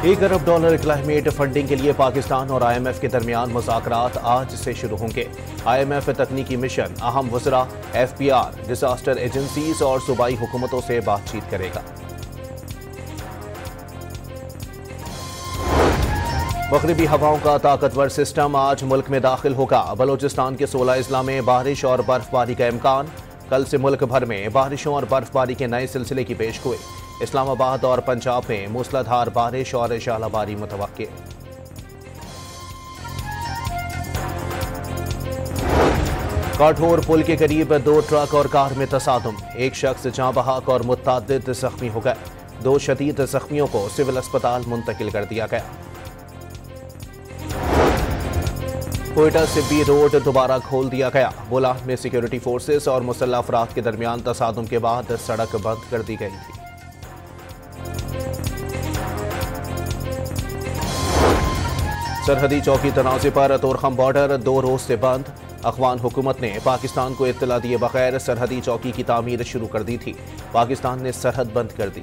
$1 अरब climate funding के लिए पाकिस्तान और IMF के दरमियान मुज़ाकरात आज से शुरू होंगे। IMF तकनीकी मिशन, अहम वज़रा, FPR, डिजास्टर एजेंसीज और सूबाई हुकूमतों से बातचीत करेगा। मगरिबी हवाओं का ताकतवर सिस्टम आज मुल्क में दाखिल होगा। बलोचिस्तान के 16 अजला में बारिश और बर्फबारी का इम्कान। कल से मुल्क भर में बारिशों और बर्फबारी के नए सिलसिले की पेशगोई। इस्लामाबाद और पंजाब में मूसलाधार बारिश और इशालाबारी मुतवक्के। काठोर पुल के करीब 2 ट्रक और कार में तसादुम। एक शख्स जाँ बहक और मुतअद्दिद जख्मी हो गए। 2 शदीद जख्मियों को सिविल अस्पताल मुंतकिल कर दिया गया। कोयटा सिब्बी रोड दोबारा खोल दिया गया। बोलान में सिक्योरिटी फोर्सेस और मुसल्लह अफराद के दरमियान तसादुम के बाद सड़क बंद कर दी गई थी। सरहदी चौकी तनाज़े पर तोरखम बॉर्डर 2 रोज से बंद। अफगान हुकूमत ने पाकिस्तान को इत्तला दिए बगैर सरहदी चौकी की तामीर शुरू कर दी थी। पाकिस्तान ने सरहद बंद कर दी।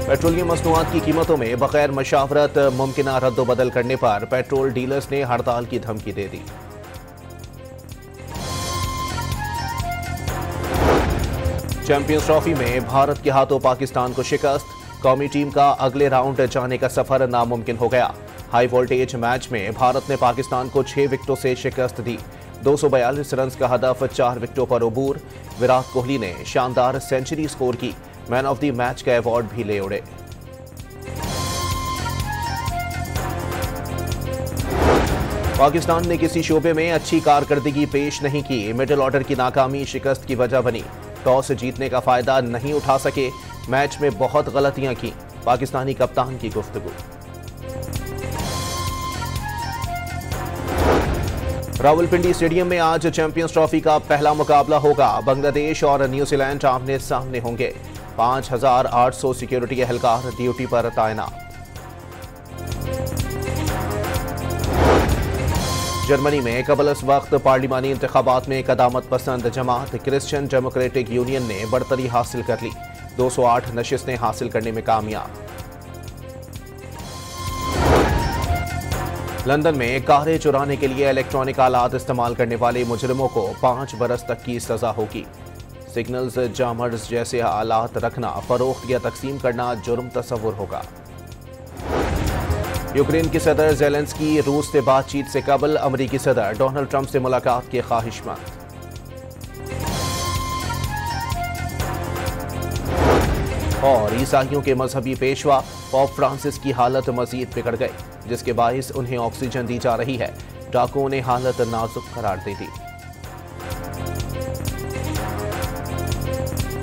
पेट्रोलियम मसनूआत की कीमतों में बगैर मशावरत मुमकिना रद्दोबदल करने पर पेट्रोल डीलर्स ने हड़ताल की धमकी दे दी। चैंपियंस ट्रॉफी में भारत के हाथों पाकिस्तान को शिकस्त। कौमी टीम का अगले राउंड जाने का सफर नामुमकिन हो गया। हाई वोल्टेज मैच में भारत ने पाकिस्तान को 6 विकेटों से शिकस्त दी। 242 रन का हदफ, 4 विकेटों पर अबूर। विराट कोहली ने शानदार सेंचुरी स्कोर की। मैन ऑफ द मैच का अवार्ड भी ले उड़े। पाकिस्तान ने किसी शोबे में अच्छी कारकर्दगी पेश नहीं की। मिडिल ऑर्डर की नाकामी शिकस्त की वजह बनी। टॉस जीतने का फायदा नहीं उठा सके। मैच में बहुत गलतियां की। पाकिस्तानी कप्तान की गुफ्तगू। रावलपिंडी स्टेडियम में आज चैंपियंस ट्रॉफी का पहला मुकाबला होगा। बांग्लादेश और न्यूजीलैंड आमने सामने होंगे। 5800 सिक्योरिटी एहलकार ड्यूटी पर तैनात। जर्मनी में कबल इस वक्त पार्लिमानी इंतखाबात में कदामत पसंद जमात क्रिश्चियन डेमोक्रेटिक यूनियन ने बढ़तरी हासिल कर ली। 208 नशिस्तें हासिल करने में कामयाब। लंदन में कारें चुराने के लिए इलेक्ट्रॉनिक आलात इस्तेमाल करने वाले मुजरिमों को 5 बरस तक की सजा होगी। सिग्नल्स जामर्स जैसे आलात रखना, फरोख्त या तकसीम करना जुर्म तस्वुर होगा। यूक्रेन के सदर ज़ेलेंस्की रूस से बातचीत से कबल अमरीकी सदर डोनाल्ड ट्रंप से मुलाकात के ख्वाहिशमंद। और ईसाइयों के मजहबी पेशवा पोप फ्रांसिस की हालत मजीद बिगड़ गई, जिसके बायस उन्हें ऑक्सीजन दी जा रही है। डाकुओं ने हालत नाजुक करार दे दी।